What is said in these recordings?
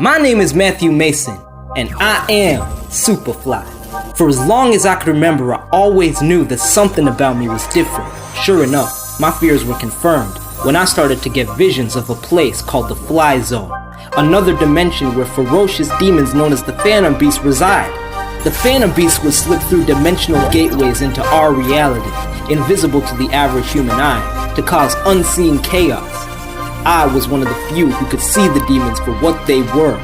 My name is Matthew Mason, and I am Supafly. For as long as I could remember, I always knew that something about me was different. Sure enough, my fears were confirmed when I started to get visions of a place called the Fly Zone, another dimension where ferocious demons known as the Phantom Beasts reside. The Phantom Beasts would slip through dimensional gateways into our reality, invisible to the average human eye, to cause unseen chaos. I was one of the few who could see the demons for what they were.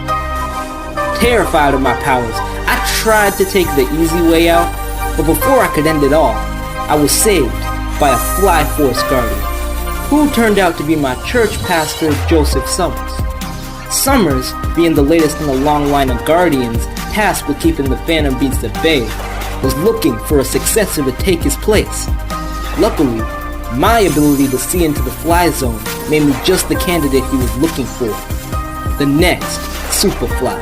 Terrified of my powers, I tried to take the easy way out, but before I could end it all, I was saved by a Fly Force Guardian, who turned out to be my church pastor, Joseph Summers. Summers, being the latest in a long line of guardians tasked with keeping the Phantom Beasts at bay, was looking for a successor to take his place. Luckily, my ability to see into the Fly Zone made me just the candidate he was looking for, the next Supafly.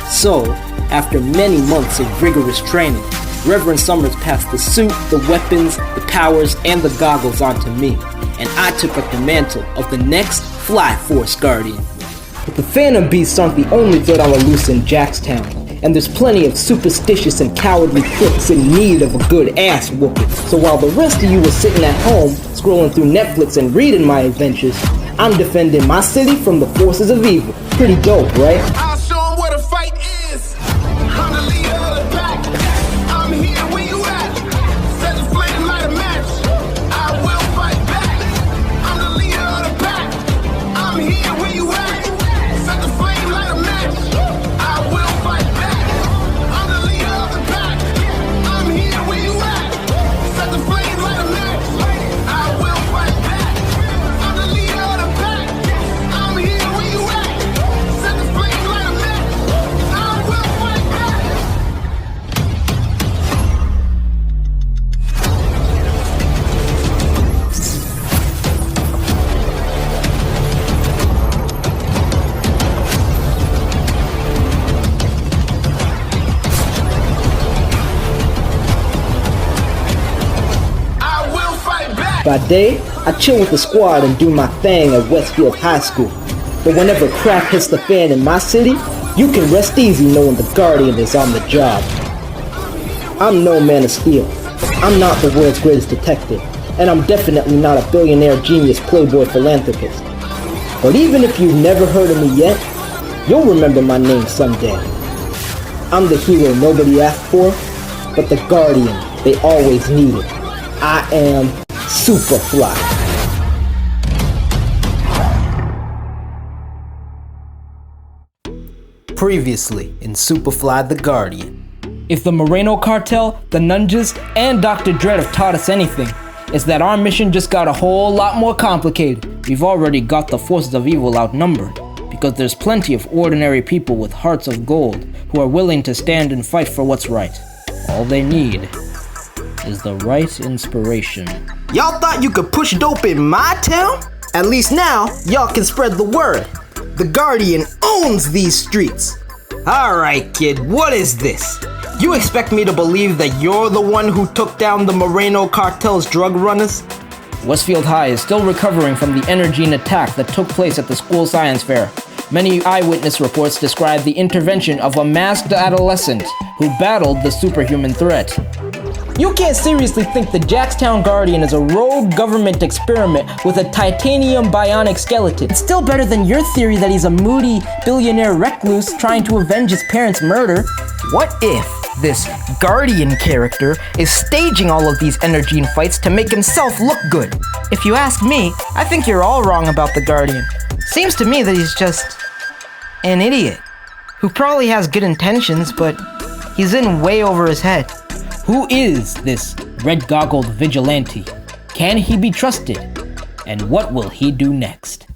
So, after many months of rigorous training, Reverend Summers passed the suit, the weapons, the powers, and the goggles onto me, and I took up the mantle of the next Fly Force Guardian. But the Phantom Beasts aren't the only threat on the loose in Jackstown, and there's plenty of superstitious and cowardly crooks in need of a good ass whooping. So while the rest of you were sitting at home, scrolling through Netflix and reading my adventures, I'm defending my city from the forces of evil. Pretty dope, right? I'll show 'em what a fight is. I'm the leader of the pack. I'm here where you at. Set the flame, light a match. I will fight back. I'm the leader of the pack. I'm here where you at. Set the flame, light a match. I will fight back. I'm the leader of the pack. I'm here where you at. Set the flame, light a match. I will fight back. I'm the leader of the pack. I'm here where you at. Set the flame, light a match. I will fight back. I will fight back. By day, I chill with the squad and do my thing at Westfield High School. But whenever crap hits the fan in my city, you can rest easy knowing the Guardian is on the job. I'm no Man of Steel. I'm not the world's greatest detective, and I'm definitely not a billionaire genius playboy philanthropist. But even if you've never heard of me yet, you'll remember my name someday. I'm the hero nobody asked for, but the Guardian they always needed. I am Supafly. Previously in Supafly the Guardian. If the Moreno Cartel, the Ninjas, and Dr. Dread have taught us anything, it's that our mission just got a whole lot more complicated. We've already got the forces of evil outnumbered, because there's plenty of ordinary people with hearts of gold who are willing to stand and fight for what's right. All they need is the right inspiration. Y'all thought you could push dope in my town? At least now, y'all can spread the word. The Guardian owns these streets. Alright kid, what is this? You expect me to believe that you're the one who took down the Moreno Cartel's drug runners? Westfield High is still recovering from the energy attack that took place at the school science fair. Many eyewitness reports describe the intervention of a masked adolescent who battled the superhuman threat. You can't seriously think the Jackstown Guardian is a rogue government experiment with a titanium bionic skeleton. It's still better than your theory that he's a moody billionaire recluse trying to avenge his parents' murder. What if this Guardian character is staging all of these energy fights to make himself look good? If you ask me, I think you're all wrong about the Guardian. Seems to me that he's just an idiot who probably has good intentions, but he's in way over his head. Who is this red-goggled vigilante? Can he be trusted? And what will he do next?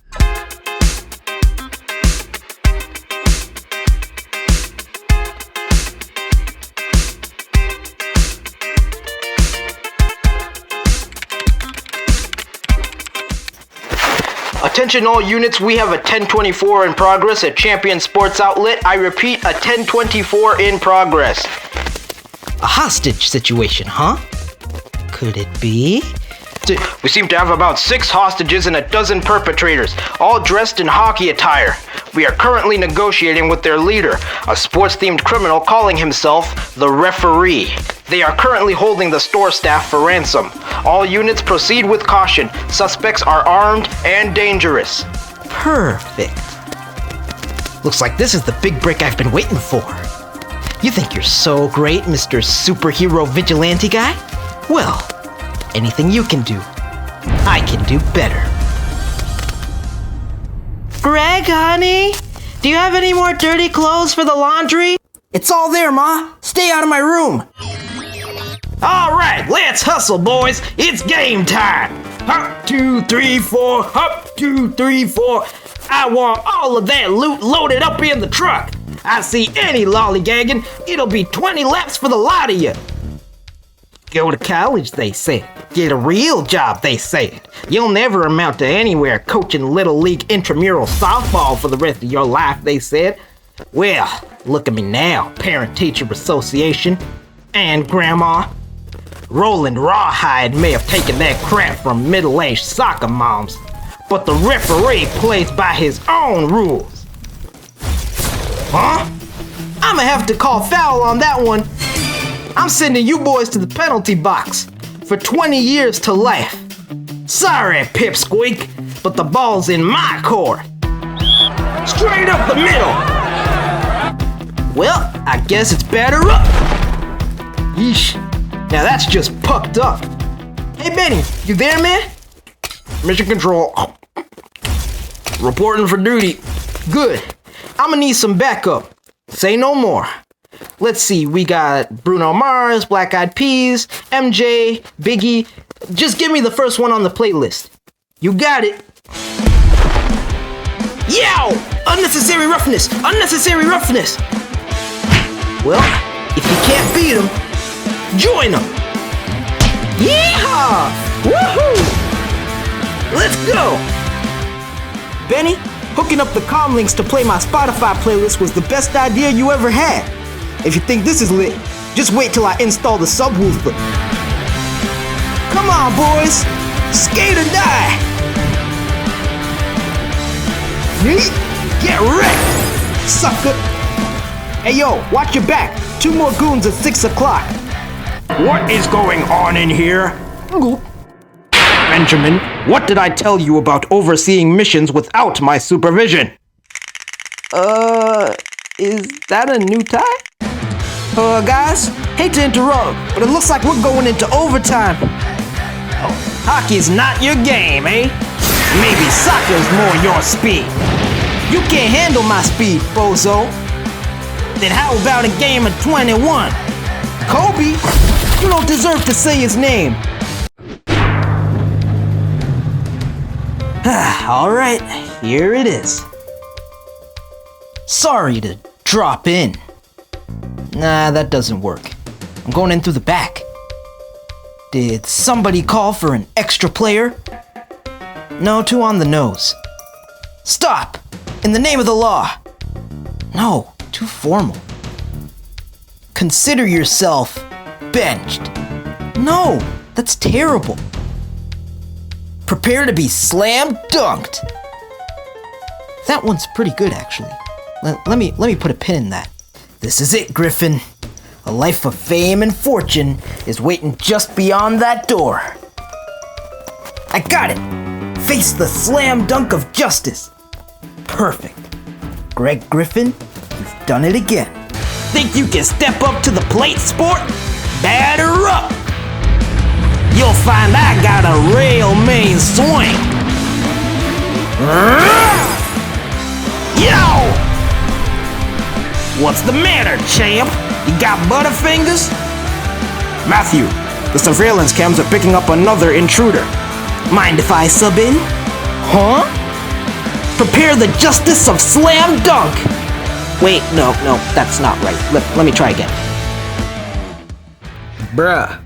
Attention all units, we have a 1024 in progress at Champion Sports Outlet. I repeat, a 1024 in progress. A hostage situation, huh? Could it be? We seem to have about 6 hostages and a dozen perpetrators, all dressed in hockey attire. We are currently negotiating with their leader, a sports-themed criminal calling himself the Referee. They are currently holding the store staff for ransom. All units proceed with caution. Suspects are armed and dangerous. Perfect. Looks like this is the big break I've been waiting for. You think you're so great, Mr. Superhero Vigilante Guy? Well, anything you can do, I can do better. Greg, honey, do you have any more dirty clothes for the laundry? It's all there, Ma. Stay out of my room. All right, let's hustle, boys. It's game time. Hop, 2, 3, 4. Hop, 2, 3, 4. I want all of that loot loaded up in the truck. I see any lollygagging, it'll be 20 laps for the lot of you. Go to college, they said. Get a real job, they said. You'll never amount to anywhere coaching Little League intramural softball for the rest of your life, they said. Well, look at me now, Parent-Teacher Association and Grandma. Roland Rawhide may have taken that crap from middle-aged soccer moms, but the referee plays by his own rules. Huh? I'ma have to call foul on that one. I'm sending you boys to the penalty box for 20 years to life. Sorry, Pipsqueak, but the ball's in my court. Straight up the middle. Well, I guess it's batter up. Yeesh. Now that's just pucked up. Hey, Benny, you there, man? Mission control. Reporting for duty. Good. I'ma need some backup. Say no more. Let's see, we got Bruno Mars, Black Eyed Peas, MJ, Biggie. Just give me the first one on the playlist. You got it. Yow! Unnecessary roughness! Unnecessary roughness! Well, if you can't beat them, join them! Yeehaw! Woohoo! Let's go! Benny, hooking up the comm links to play my Spotify playlist was the best idea you ever had. If you think this is lit, just wait till I install the subwoofer. Come on, boys! Skate or die! Yeet! Get wrecked, sucker! Hey yo, watch your back. 2 more goons at 6 o'clock. What is going on in here? Benjamin, what did I tell you about overseeing missions without my supervision? Is that a new tie? Guys, hate to interrupt, but it looks like we're going into overtime. Oh, hockey's not your game, eh? Maybe soccer's more your speed. You can't handle my speed, bozo. Then how about a game of 21? Kobe, you don't deserve to say his name. All right, here it is. Sorry to drop in. Nah, that doesn't work. I'm going in through the back. Did somebody call for an extra player? No, too on the nose. Stop! In the name of the law. No, too formal. Consider yourself benched. No, that's terrible. Prepare to be slam dunked. That one's pretty good, actually. Let me put a pin in that. This is it, Griffin. A life of fame and fortune is waiting just beyond that door. I got it. Face the slam dunk of justice. Perfect. Greg Griffin, you've done it again. Think you can step up to the plate, sport? Batter up. You'll find I got a real mean swing. Yo! What's the matter, champ? You got butterfingers? Matthew, the surveillance cams are picking up another intruder. Mind if I sub in? Huh? Prepare the justice of slam dunk. Wait, no, that's not right. Let me try again. Bruh,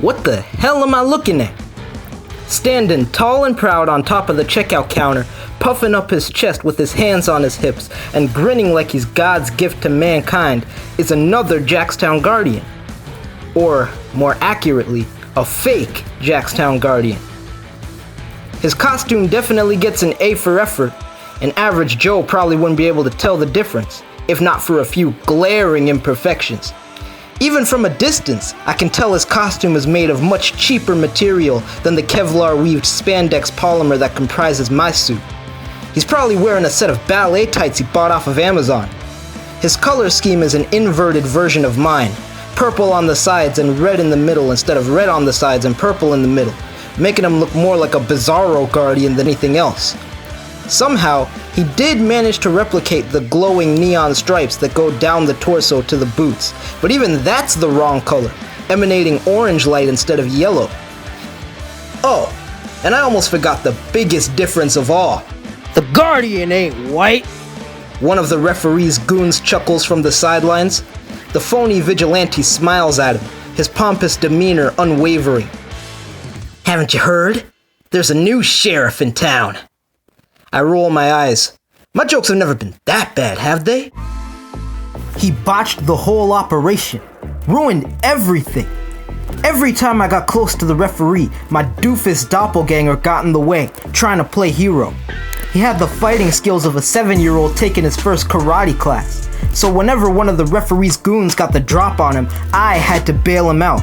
what the hell am I looking at? Standing tall and proud on top of the checkout counter, puffing up his chest with his hands on his hips and grinning like he's God's gift to mankind is another Jackstown Guardian. Or, more accurately, a fake Jackstown Guardian. His costume definitely gets an A for effort. An average Joe probably wouldn't be able to tell the difference, if not for a few glaring imperfections. Even from a distance, I can tell his costume is made of much cheaper material than the Kevlar-weaved spandex polymer that comprises my suit. He's probably wearing a set of ballet tights he bought off of Amazon. His color scheme is an inverted version of mine, purple on the sides and red in the middle instead of red on the sides and purple in the middle, making him look more like a Bizarro Guardian than anything else. Somehow, he did manage to replicate the glowing neon stripes that go down the torso to the boots, but even that's the wrong color, emanating orange light instead of yellow. Oh, and I almost forgot the biggest difference of all. The Guardian ain't white. One of the referee's goons chuckles from the sidelines. The phony vigilante smiles at him, his pompous demeanor unwavering. Haven't you heard? There's a new sheriff in town. I roll my eyes. My jokes have never been that bad, have they? He botched the whole operation. Ruined everything. Every time I got close to the referee, my doofus doppelganger got in the way, trying to play hero. He had the fighting skills of a 7-year-old taking his first karate class. So whenever one of the referee's goons got the drop on him, I had to bail him out.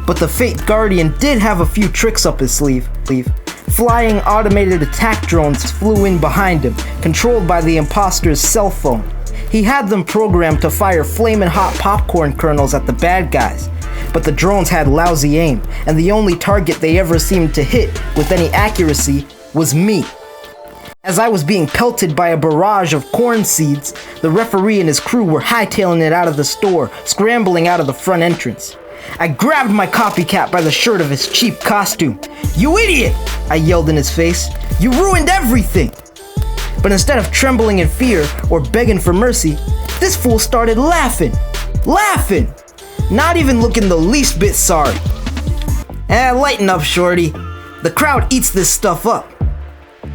But the Fate Guardian did have a few tricks up his sleeve. Flying automated attack drones flew in behind him, controlled by the imposter's cell phone. He had them programmed to fire flamin' hot popcorn kernels at the bad guys, but the drones had lousy aim, and the only target they ever seemed to hit with any accuracy was me. As I was being pelted by a barrage of corn seeds, the referee and his crew were hightailing it out of the store, scrambling out of the front entrance. I grabbed my copycat by the shirt of his cheap costume. "You idiot!" I yelled in his face. "You ruined everything!" But instead of trembling in fear or begging for mercy, this fool started laughing. Laughing! Not even looking the least bit sorry. Lighten up, shorty. The crowd eats this stuff up.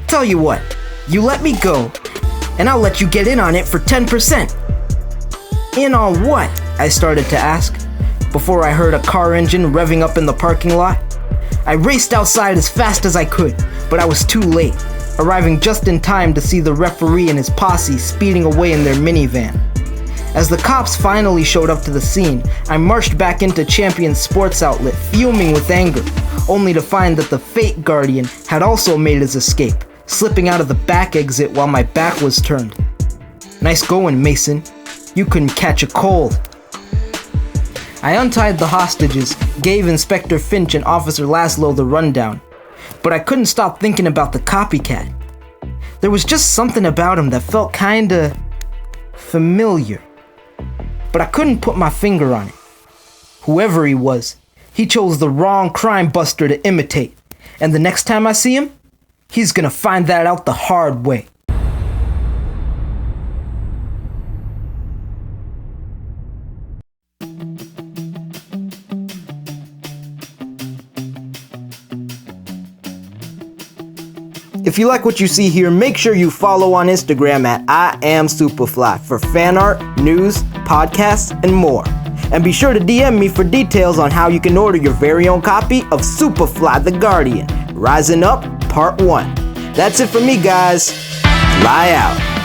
Tell you what, you let me go, and I'll let you get in on it for 10%. In on what? I started to ask, before I heard a car engine revving up in the parking lot. I raced outside as fast as I could, but I was too late, arriving just in time to see the referee and his posse speeding away in their minivan. As the cops finally showed up to the scene, I marched back into Champion's sports outlet, fuming with anger, only to find that the Fate Guardian had also made his escape, slipping out of the back exit while my back was turned. Nice going, Mason. You couldn't catch a cold. I untied the hostages, gave Inspector Finch and Officer Laszlo the rundown, but I couldn't stop thinking about the copycat. There was just something about him that felt kinda familiar, but I couldn't put my finger on it. Whoever he was, he chose the wrong crime buster to imitate, and the next time I see him, he's gonna find that out the hard way. If you like what you see here, make sure you follow on Instagram at I am Supafly for fan art, news, podcasts, and more. And be sure to DM me for details on how you can order your very own copy of Supafly the Guardian, Rising Up Part 1. That's it for me, guys. Fly out.